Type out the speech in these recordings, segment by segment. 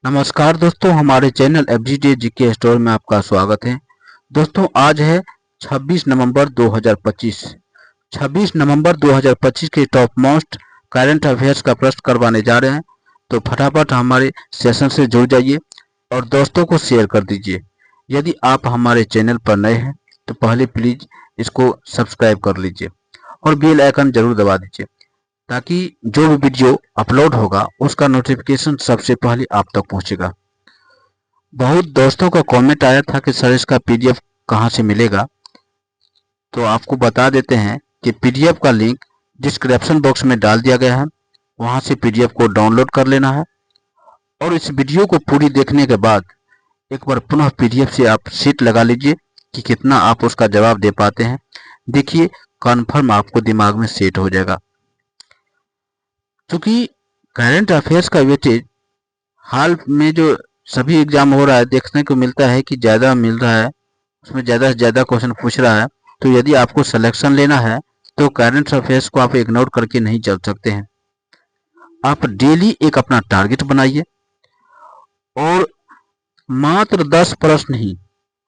नमस्कार दोस्तों, हमारे चैनल एफजीडी जीके स्टोर में आपका स्वागत है। दोस्तों, आज है 26 नवंबर 2025। 26 नवंबर 2025 के टॉप मोस्ट करंट अफेयर्स का प्रश्न करवाने जा रहे हैं। तो फटाफट हमारे सेशन से जुड़ जाइए और दोस्तों को शेयर कर दीजिए। यदि आप हमारे चैनल पर नए हैं तो पहले प्लीज इसको सब्सक्राइब कर लीजिए और बेल आइकन जरूर दबा दीजिए, ताकि जो भी वीडियो अपलोड होगा उसका नोटिफिकेशन सबसे पहले आप तक पहुंचेगा। बहुत दोस्तों का कमेंट आया था कि सर इसका पीडीएफ कहां से मिलेगा, तो आपको बता देते हैं कि पीडीएफ का लिंक डिस्क्रिप्शन बॉक्स में डाल दिया गया है। वहां से पीडीएफ को डाउनलोड कर लेना है और इस वीडियो को पूरी देखने के बाद एक बार पुनः पीडीएफ से आप सीट लगा लीजिए कि कितना आप उसका जवाब दे पाते हैं। देखिए, कन्फर्म आपको दिमाग में सेट हो जाएगा। क्योंकि करंट अफेयर्स का वेटेज हाल में जो सभी एग्जाम हो रहा है देखने को मिलता है कि ज़्यादा मिल रहा है, उसमें ज़्यादा से ज़्यादा क्वेश्चन पूछ रहा है। तो यदि आपको सिलेक्शन लेना है तो करंट अफेयर्स को आप इग्नोर करके नहीं चल सकते हैं। आप डेली एक अपना टारगेट बनाइए और मात्र 10 प्रश्न ही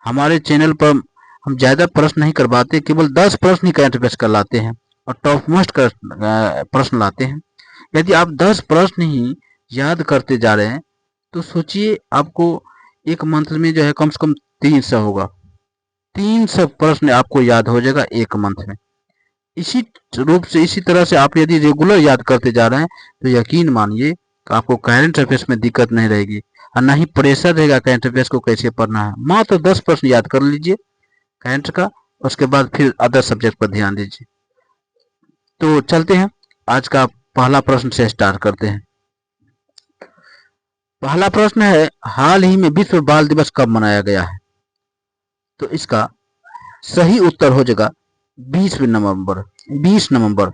हमारे चैनल पर हम ज़्यादा प्रश्न नहीं करवाते, केवल 10 प्रश्न ही करंट अफेयर्स कर लाते हैं और टॉप मोस्ट प्रश्न लाते हैं। यदि आप 10 प्रश्न ही याद करते जा रहे हैं तो सोचिए आपको एक मंथ में जो है कम से कम 300 होगा। 300 प्रश्न आपको याद हो जाएगा एक मंथ में। इसी रूप से इसी तरह से आप यदि रेगुलर याद करते जा रहे हैं तो यकीन मानिए कि आपको करंट अफेयर्स में दिक्कत नहीं रहेगी और ना ही प्रेशर रहेगा करंट अफेयर्स को कैसे पढ़ना है। मात्र 10 प्रश्न याद कर लीजिए करंट का, उसके बाद फिर अदर सब्जेक्ट पर ध्यान दीजिए। तो चलते हैं, आज का पहला प्रश्न से स्टार्ट करते हैं। पहला प्रश्न है, हाल ही में विश्व बाल दिवस कब मनाया गया है? तो इसका सही उत्तर हो जाएगा 20 नवंबर। 20 नवंबर।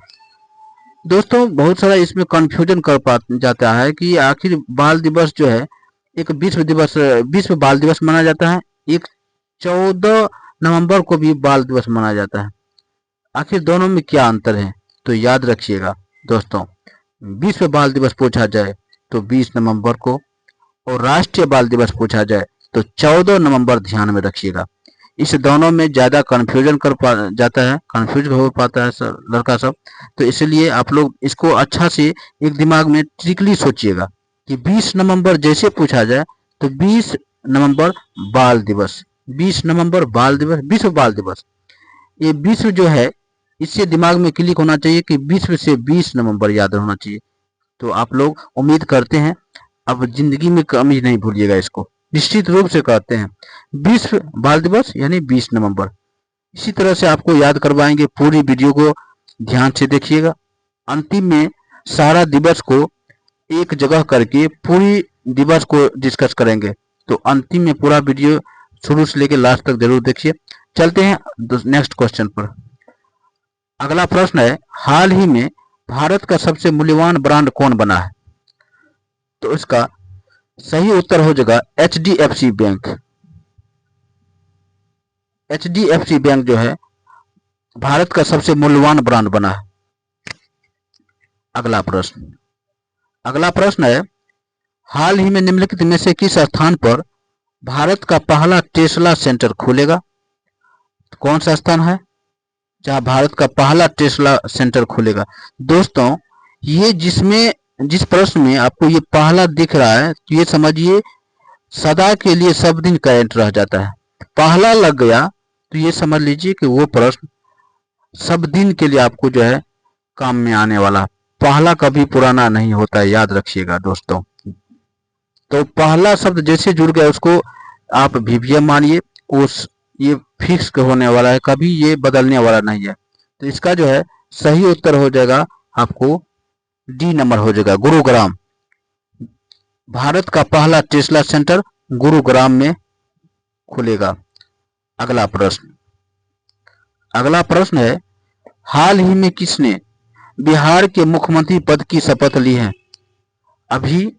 दोस्तों, बहुत सारा इसमें कंफ्यूजन कर पा जाता है कि आखिर बाल दिवस जो है, एक विश्व बाल दिवस मनाया जाता है, एक 14 नवंबर को भी बाल दिवस मनाया जाता है। आखिर दोनों में क्या अंतर है? तो याद रखिएगा दोस्तों, विश्व बाल दिवस पूछा जाए तो 20 नवंबर को और राष्ट्रीय बाल दिवस पूछा जाए तो 14 नवंबर ध्यान में रखिएगा। इस दोनों में ज़्यादा कन्फ्यूजन जाता है, कन्फ्यूज हो पाता है लड़का सब। तो इसलिए आप लोग इसको अच्छा से एक दिमाग में ट्रिकली सोचिएगा कि 20 नवंबर जैसे पूछा जाए तो 20 नवंबर बाल दिवस, 20 नवंबर बाल दिवस, विश्व बाल दिवस। ये विश्व जो है इससे दिमाग में क्लिक होना चाहिए कि विश्व से 20 नवंबर याद होना चाहिए। तो आप लोग उम्मीद करते हैं अब जिंदगी में कभी नहीं भूलिएगा इसको, निश्चित रूप से कहते हैं विश्व बाल दिवस यानी 20 नवंबर। इसी तरह से आपको याद करवाएंगे, पूरी वीडियो को ध्यान से देखिएगा। अंतिम में सारा दिवस को एक जगह करके पूरी दिवस को डिस्कस करेंगे। तो अंतिम में पूरा वीडियो शुरू से लेकर लास्ट तक जरूर देखिए। चलते हैं नेक्स्ट क्वेश्चन पर। अगला प्रश्न है, हाल ही में भारत का सबसे मूल्यवान ब्रांड कौन बना है? तो इसका सही उत्तर हो जाएगा HDFC बैंक। HDFC बैंक जो है भारत का सबसे मूल्यवान ब्रांड बना है। अगला प्रश्न है, हाल ही में निम्नलिखित में से किस स्थान पर भारत का पहला टेस्ला सेंटर खुलेगा? कौन सा स्थान है जहां भारत का पहला टेस्ला सेंटर खुलेगा? दोस्तों, ये जिस प्रश्न में आपको ये पहला दिख रहा है तो ये समझिए सदा के लिए सब दिन करंट रह जाता है। पहला लग गया तो ये समझ लीजिए कि वो प्रश्न सब दिन के लिए आपको जो है काम में आने वाला। पहला कभी पुराना नहीं होता है, याद रखिएगा दोस्तों। तो पहला शब्द जैसे जुड़ गया उसको आप VVM मानिए, उस ये फिक्स होने वाला है, कभी ये बदलने वाला नहीं है। तो इसका जो है सही उत्तर हो जाएगा आपको D नंबर हो जाएगा, गुरुग्राम। भारत का पहला टेस्ला सेंटर गुरुग्राम में खुलेगा। अगला प्रश्न है, हाल ही में किसने बिहार के मुख्यमंत्री पद की शपथ ली है? अभी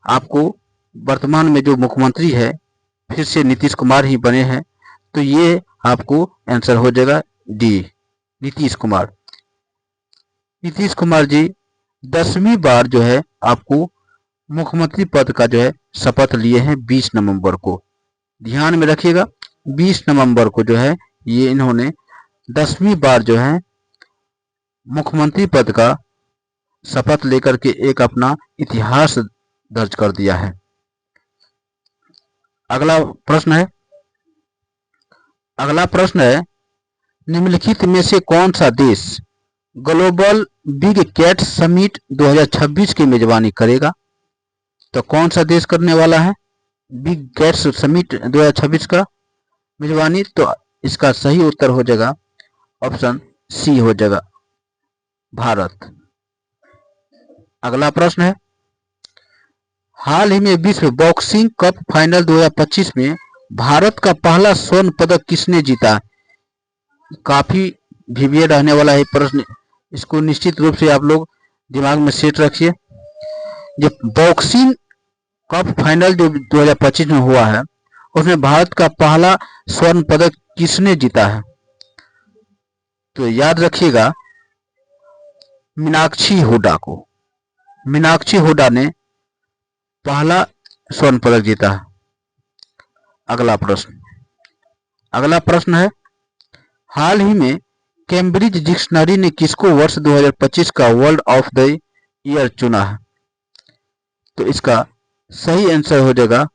आपको वर्तमान में जो मुख्यमंत्री है फिर से नीतीश कुमार ही बने हैं। तो ये आपको आंसर हो जाएगा D, नीतीश कुमार। नीतीश कुमार जी 10वीं बार जो है आपको मुख्यमंत्री पद का जो है शपथ लिए हैं 20 नवंबर को। ध्यान में रखिएगा 20 नवंबर को जो है ये इन्होंने 10वीं बार जो है मुख्यमंत्री पद का शपथ लेकर के एक अपना इतिहास दर्ज कर दिया है। अगला प्रश्न है निम्नलिखित में से कौन सा देश ग्लोबल बिग कैट समिट 2026 की मेजबानी करेगा? तो कौन सा देश करने वाला है बिग कैट समिट 2026 का मेजबानी? तो इसका सही उत्तर हो जाएगा ऑप्शन सी हो जाएगा, भारत। अगला प्रश्न है हाल ही में विश्व बॉक्सिंग कप फाइनल 2025 में भारत का पहला स्वर्ण पदक किसने जीता? काफी भिविए रहने वाला है प्रश्न, इसको निश्चित रूप से आप लोग दिमाग में सेट रखिए। जो बॉक्सिंग कप फाइनल जो 2025 में हुआ है उसमें भारत का पहला स्वर्ण पदक किसने जीता है? तो याद रखिएगा मीनाक्षी हुडा को। मीनाक्षी हुडा ने पहला स्वर्ण पदक जीता है। अगला प्रश्न है हाल ही में कैम्ब्रिज डिक्शनरी ने किसको वर्ष 2025 का वर्ल्ड ऑफ द ईयर चुना है? तो इसका सही आंसर हो जाएगा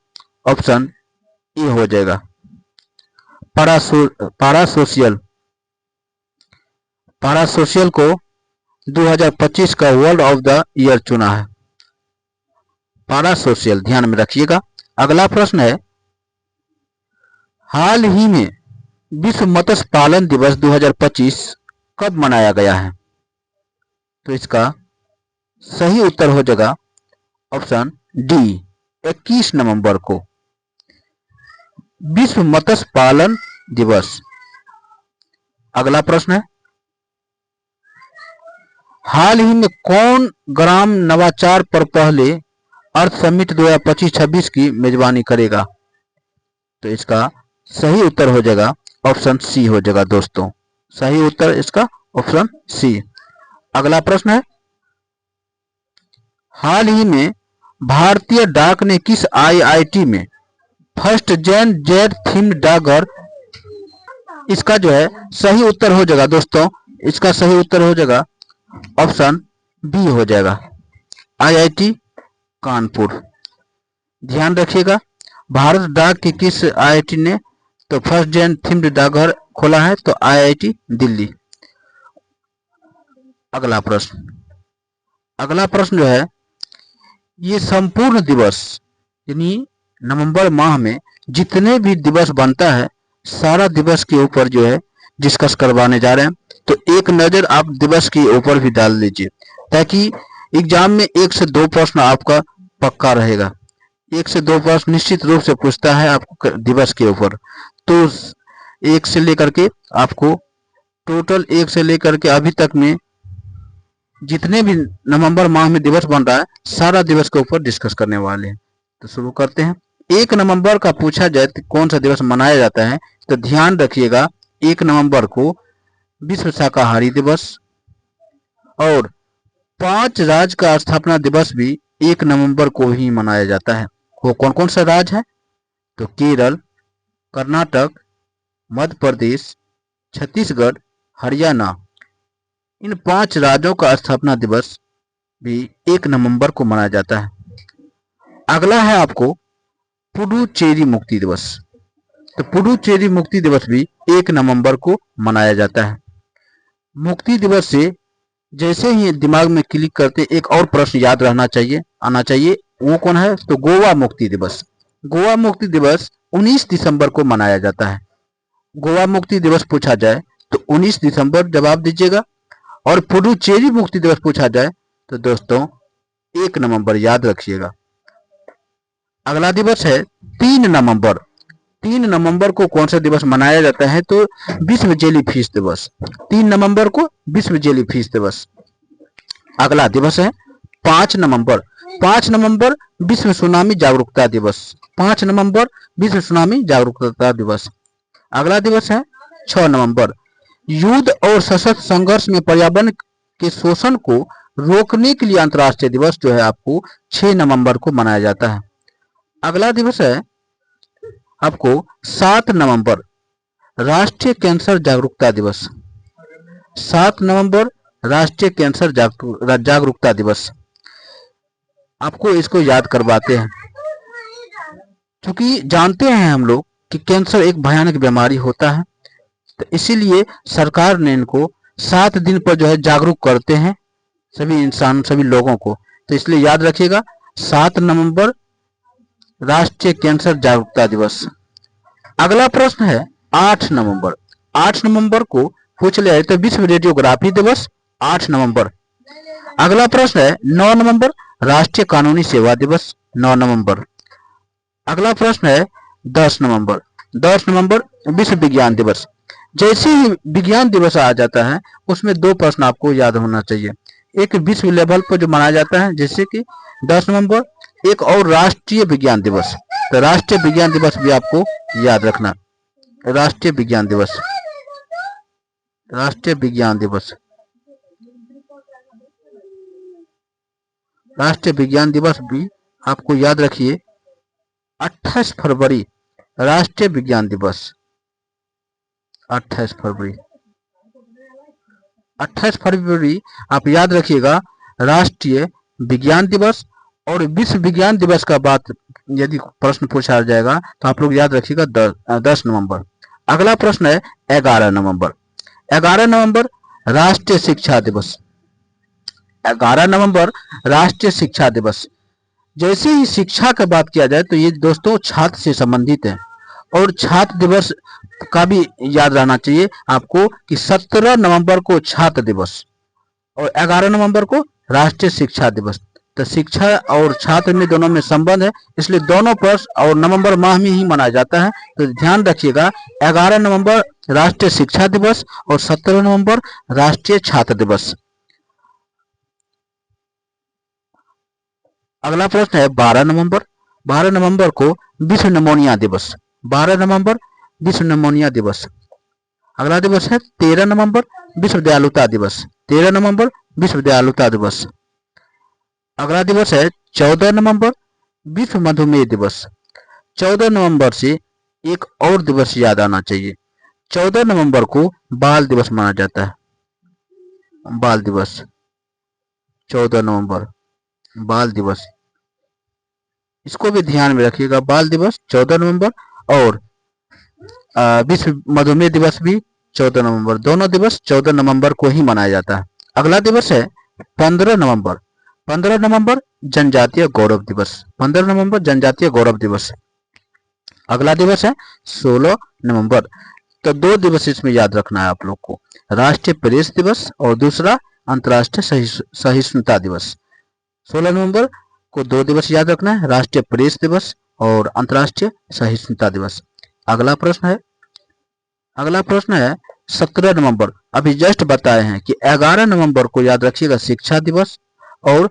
ऑप्शन ए हो जाएगा, पारासोशियल को 2025 का वर्ल्ड ऑफ द ईयर चुना है, पारासोशियल। ध्यान में रखिएगा। अगला प्रश्न है हाल ही में विश्व मत्स्य पालन दिवस 2025 कब मनाया गया है? तो इसका सही उत्तर हो जाएगा ऑप्शन डी, 21 नवंबर को, विश्व मत्स्य पालन दिवस। अगला प्रश्न है हाल ही में कौन ग्राम नवाचार पर पहले अर्थ समिट 2025-26 की मेजबानी करेगा? तो इसका सही उत्तर हो जाएगा ऑप्शन सी हो जाएगा दोस्तों, सही उत्तर इसका ऑप्शन सी। अगला प्रश्न है हाल ही में भारतीय डाक ने किस आईआईटी में फर्स्ट जेन जेड थीम्ड डाकघर, इसका जो है सही उत्तर हो जाएगा दोस्तों, इसका सही उत्तर हो जाएगा ऑप्शन बी हो जाएगा, आईआईटी कानपुर। ध्यान रखिएगा भारत डाक की किस आईआईटी ने तो फर्स्ट जेन थीम्ड डाकघर खोला है? तो आईआईटी दिल्ली। अगला प्रश्न जो है ये संपूर्ण दिवस यानी नवंबर माह में जितने भी दिवस बनता है सारा दिवस के ऊपर जो है डिस्कस करवाने जा रहे हैं। तो एक नजर आप दिवस के ऊपर भी डाल लीजिए ताकि एग्जाम में 1 से 2 प्रश्न आपका पक्का रहेगा। 1 से 2 प्रश्न निश्चित रूप से पूछता है आपको दिवस के ऊपर। तो 1 से लेकर के आपको टोटल 1 से लेकर के अभी तक में जितने भी नवंबर माह में दिवस बन रहा है सारा दिवस के ऊपर डिस्कस करने वाले हैं। तो शुरू करते हैं। 1 नवंबर का पूछा जाए तो कौन सा दिवस मनाया जाता है? तो ध्यान रखिएगा 1 नवंबर को विश्व शाकाहारी दिवस और 5 राज्य का स्थापना दिवस भी 1 नवंबर को ही मनाया जाता है। वो कौन कौन सा राज्य है? तो केरल, कर्नाटक, मध्य प्रदेश, छत्तीसगढ़, हरियाणा, इन 5 राज्यों का स्थापना दिवस भी 1 नवंबर को मनाया जाता है। अगला है आपको पुडुचेरी मुक्ति दिवस। तो पुडुचेरी मुक्ति दिवस भी 1 नवंबर को मनाया जाता है। मुक्ति दिवस से जैसे ही दिमाग में क्लिक करते एक और प्रश्न याद आना चाहिए, वो कौन है? तो गोवा मुक्ति दिवस। गोवा मुक्ति दिवस 19 दिसंबर को मनाया जाता है। गोवा मुक्ति दिवस पूछा जाए तो 19 दिसंबर जवाब दीजिएगा और पुडुचेरी मुक्ति दिवस पूछा जाए तो दोस्तों 1 नवंबर याद रखिएगा। अगला दिवस है 3 नवंबर। 3 नवंबर को कौन सा दिवस मनाया जाता है? तो विश्व जेलीफिश दिवस। 3 नवंबर को विश्व जेलीफिश दिवस। अगला दिवस है 5 नवंबर। 5 नवंबर विश्व सुनामी जागरूकता दिवस। 5 नवंबर विश्व सुनामी जागरूकता दिवस। अगला दिवस है 6 नवंबर। युद्ध और सशस्त्र संघर्ष में पर्यावरण के शोषण को रोकने के लिए अंतर्राष्ट्रीय दिवस जो है आपको 6 नवंबर को मनाया जाता है। अगला दिवस है आपको 7 नवंबर, राष्ट्रीय कैंसर जागरूकता दिवस। 7 नवंबर राष्ट्रीय कैंसर जागरूकता दिवस, आपको इसको याद करवाते हैं क्योंकि जानते हैं हम लोग कि कैंसर एक भयानक बीमारी होता है, तो इसीलिए सरकार ने इनको 7 दिन पर जो है जागरूक करते हैं सभी इंसान, सभी लोगों को। तो इसलिए याद रखिएगा 7 नवंबर राष्ट्रीय कैंसर जागरूकता दिवस। अगला प्रश्न है 8 नवंबर। 8 नवंबर को पूछ लिया है तो विश्व रेडियोग्राफी दिवस 8 नवंबर। अगला प्रश्न है 9 नवंबर राष्ट्रीय कानूनी सेवा दिवस 9 नवंबर। अगला प्रश्न है 10 नवंबर। 10 नवंबर विश्व विज्ञान दिवस। जैसे ही विज्ञान दिवस आ जाता है उसमें 2 प्रश्न आपको याद होना चाहिए। एक विश्व लेवल पर जो मनाया जाता है जैसे कि 10 नवंबर, एक और राष्ट्रीय विज्ञान दिवस। तो राष्ट्रीय विज्ञान दिवस भी आपको याद रखना। राष्ट्रीय विज्ञान दिवस, राष्ट्रीय विज्ञान दिवस, राष्ट्रीय विज्ञान दिवस भी आपको याद रखिए। 28 फरवरी राष्ट्रीय विज्ञान दिवस। 28 फरवरी, 28 फरवरी आप याद रखिएगा राष्ट्रीय विज्ञान दिवस। और विश्व विज्ञान दिवस का बात यदि प्रश्न पूछा जाएगा तो आप लोग याद रखिएगा 10 नवंबर। अगला प्रश्न है 11 नवंबर। 11 नवंबर राष्ट्रीय शिक्षा दिवस। 11 नवंबर राष्ट्रीय शिक्षा दिवस। जैसे ही शिक्षा की बात किया जाए तो ये दोस्तों छात्र से संबंधित है और छात्र दिवस का भी याद रहना चाहिए आपको कि 17 नवंबर को छात्र दिवस और 11 नवंबर को राष्ट्रीय शिक्षा दिवस। तो शिक्षा और छात्र में दोनों में संबंध है, इसलिए दोनों प्रश्न और नवंबर माह में ही मनाया जाता है। तो ध्यान रखिएगा 11 नवंबर राष्ट्रीय शिक्षा दिवस और 17 नवंबर राष्ट्रीय छात्र दिवस। अगला प्रश्न है 12 नवंबर। 12 नवंबर को विश्व निमोनिया दिवस। 12 नवंबर विश्व निमोनिया दिवस। अगला दिवस है 13 नवंबर विश्व दयालुता दिवस। 13 नवंबर विश्व दयालुता दिवस। अगला दिवस है 14 नवंबर विश्व मधुमेह दिवस। 14 नवंबर से एक और दिवस याद आना चाहिए। 14 नवंबर को बाल दिवस माना जाता है। बाल दिवस, 14 नवंबर बाल दिवस, इसको भी ध्यान में रखिएगा। बाल दिवस 14 नवंबर और विश्व मधुमेह दिवस भी 14 नवंबर, दोनों दिवस 14 नवंबर को ही मनाया जाता है। अगला दिवस है 15 नवंबर। 15 नवंबर जनजातीय गौरव दिवस। 15 नवंबर जनजातीय गौरव दिवस। अगला दिवस है 16 नवंबर। तो 2 दिवस इसमें याद रखना है आप लोग को, राष्ट्रीय प्रेस दिवस और दूसरा अंतर्राष्ट्रीय सहिष्णुता दिवस। 16 नवंबर को 2 दिवस याद रखना है, राष्ट्रीय प्रेस दिवस और अंतर्राष्ट्रीय सहिष्णुता दिवस। अगला प्रश्न है 17 नवंबर। अभी जस्ट बताए हैं कि 11 नवंबर को याद रखिएगा शिक्षा दिवस और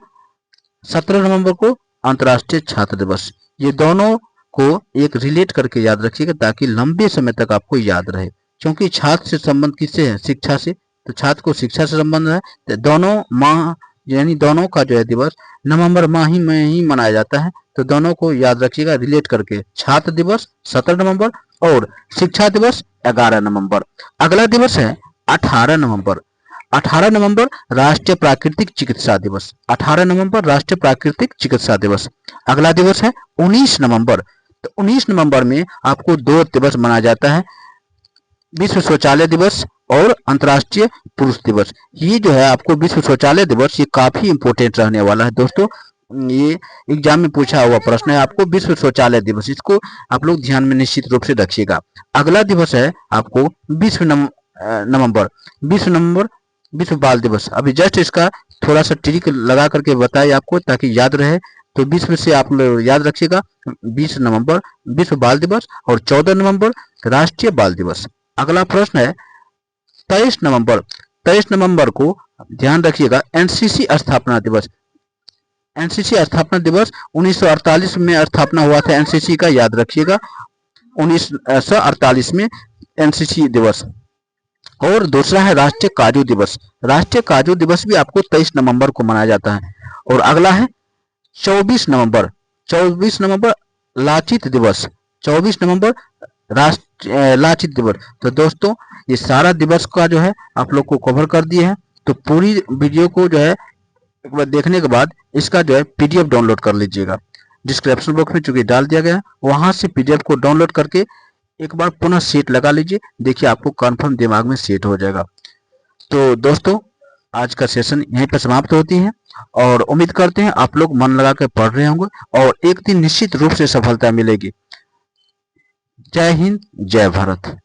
17 नवंबर को अंतर्राष्ट्रीय छात्र दिवस। ये दोनों को एक रिलेट करके याद रखिएगा ताकि लंबे समय तक आपको याद रहे, क्योंकि छात्र से संबंध किससे है? शिक्षा से। तो छात्र को शिक्षा से संबंध है, तो दोनों माह यानी दोनों का जो है दिवस नवंबर माह ही में ही मनाया जाता है। तो दोनों को याद रखिएगा रिलेट करके, छात्र दिवस 17 नवंबर और शिक्षा दिवस 11 नवंबर। अगला दिवस है 18 नवंबर। 18 नवंबर राष्ट्रीय प्राकृतिक चिकित्सा दिवस। 18 नवंबर राष्ट्रीय प्राकृतिक चिकित्सा दिवस। अगला दिवस है 19 नवंबर। तो 19 नवंबर में आपको 2 दिवस मनाया जाता है, विश्व शौचालय दिवस और अंतर्राष्ट्रीय पुरुष दिवस। ये जो है आपको विश्व शौचालय दिवस ये काफी इंपोर्टेंट रहने वाला है दोस्तों, ये एग्जाम में पूछा हुआ प्रश्न है आपको, विश्व शौचालय दिवस, इसको आप लोग ध्यान में निश्चित रूप से रखिएगा। अगला दिवस है आपको विश्व नवंबर विश्व बाल दिवस। अभी जस्ट इसका थोड़ा सा ट्रिक लगा करके बताए आपको ताकि याद रहे। तो विश्व से आप लोग याद रखिएगा 20 नवंबर विश्व बाल दिवस और 14 नवंबर राष्ट्रीय बाल दिवस। अगला प्रश्न है 23 नवंबर। 23 नवंबर को ध्यान रखिएगा एनसीसी स्थापना दिवस। एनसीसी स्थापना दिवस 1948 में स्थापना हुआ था एनसीसी का, याद रखिएगा 1948 में एनसीसी दिवस। और दूसरा है राष्ट्रीय काजू दिवस। राष्ट्रीय काजू दिवस भी आपको 23 नवंबर को मनाया जाता है। और अगला है 24 नवंबर। 24 नवंबर लाचित दिवस। 24 नवंबर राष्ट्रीय लाचित दिवस। तो दोस्तों ये सारा दिवस का जो है आप लोग को कवर कर दिए हैं। तो पूरी वीडियो को जो है एक बार देखने के बाद इसका जो है पीडीएफ डाउनलोड कर लीजिएगा। डिस्क्रिप्शन बॉक्स में चूंकि डाल दिया गया है, वहां से पीडीएफ को डाउनलोड करके एक बार पुनः सेट लगा लीजिए। देखिए आपको कंफर्म दिमाग में सेट हो जाएगा। तो दोस्तों आज का सेशन यहीं पर समाप्त होती है और उम्मीद करते हैं आप लोग मन लगा के पढ़ रहे होंगे और एक दिन निश्चित रूप से सफलता मिलेगी। जय हिंद, जय भारत।